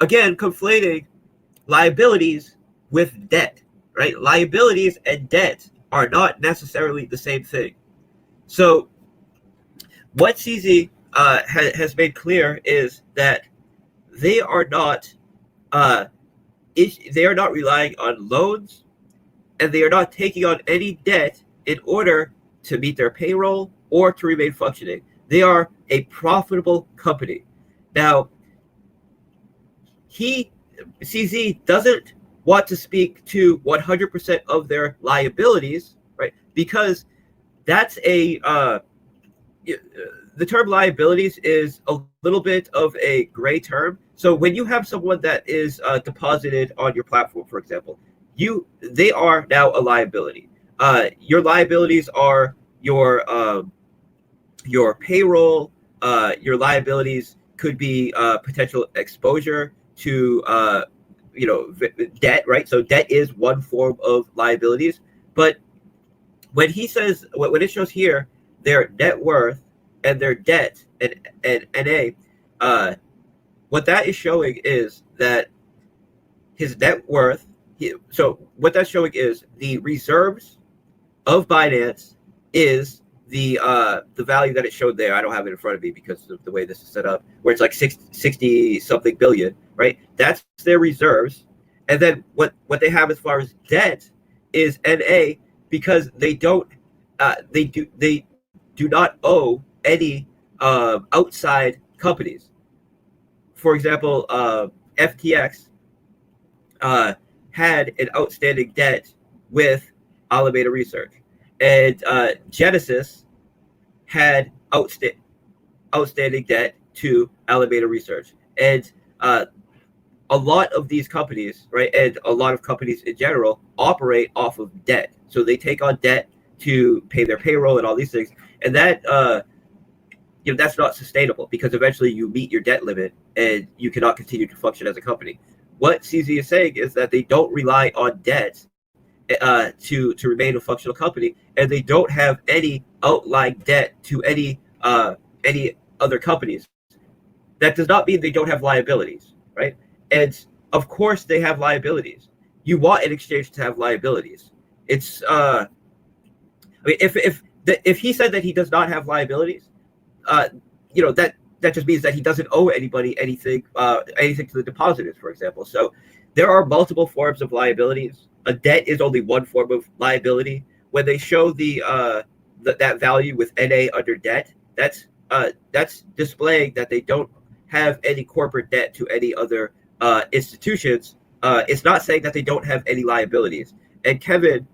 again, conflating liabilities with debt, right? Liabilities and debt are not necessarily the same thing. So what CZ has made clear is that they are not uh, they are not relying on loans, and they are not taking on any debt in order to meet their payroll or to remain functioning. They are a profitable company. Now, he CZ doesn't want to speak to 100% of their liabilities, right? Because that's the term liabilities is a little bit of a gray term. So when you have someone that is deposited on your platform, for example, they are now a liability. Your liabilities are your payroll. Your liabilities could be potential exposure to debt, right? So debt is one form of liabilities. But when he says, when it shows here their net worth and their debt and NA, what that is showing is that his net worth. So what that's showing is the reserves of Binance is the value that it showed there. I don't have it in front of me because of the way this is set up, where it's like 60 something billion, right? That's their reserves. And then what they have as far as debt is NA, because they do not owe any outside companies. For example, FTX had an outstanding debt with Alameda Research, and Genesis had outstanding debt to Alameda Research, and a lot of these companies, right, and a lot of companies in general operate off of debt. So they take on debt to pay their payroll and all these things, and that that's not sustainable, because eventually you meet your debt limit and you cannot continue to function as a company. What CZ is saying is that they don't rely on debt to remain a functional company, and they don't have any outlying debt to any other companies. That does not mean they don't have liabilities, right? And of course they have liabilities. You want an exchange to have liabilities. It's I mean, if he said that he does not have liabilities, uh, that just means that he doesn't owe anybody anything to the depositors, for example. So there are multiple forms of liabilities. A debt is only one form of liability. When they show that value with NA under debt, that's displaying that they don't have any corporate debt to any other institutions. It's not saying that they don't have any liabilities. And Kevin,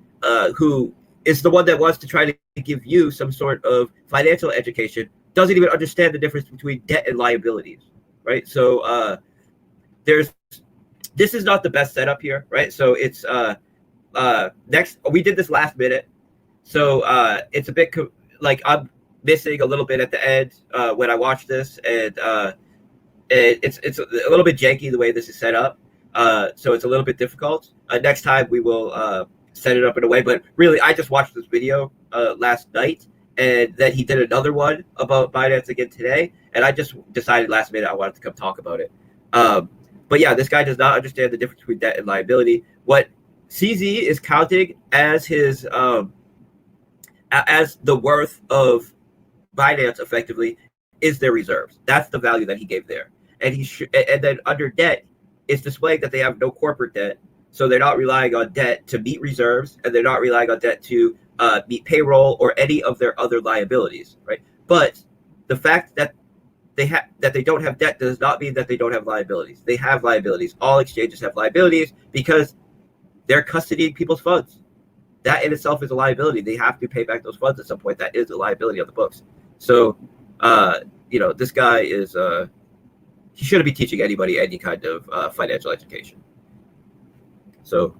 who is the one that wants to try to give you some sort of financial education, doesn't even understand the difference between debt and liabilities, right? So this is not the best setup here, right? So it's next, we did this last minute, so it's a bit like I'm missing a little bit at the end when I watch this, and it's a little bit janky the way this is set up, so it's a little bit difficult. Next time we will set it up in a way, but really I just watched this video last night, and then he did another one about Binance again today, and I just decided last minute I wanted to come talk about it. But yeah, this guy does not understand the difference between debt and liability. What CZ is counting as his as the worth of Binance effectively is their reserves. That's the value that he gave there, and and then under debt, it's displaying that they have no corporate debt, so they're not relying on debt to meet reserves, and they're not relying on debt to meet payroll or any of their other liabilities, right? But the fact that they don't have debt does not mean that they don't have liabilities. They have liabilities. All exchanges have liabilities because they're custodying people's funds. That in itself is a liability. They have to pay back those funds at some point. That is a liability on the books. So, this guy is he shouldn't be teaching anybody any kind of financial education. So,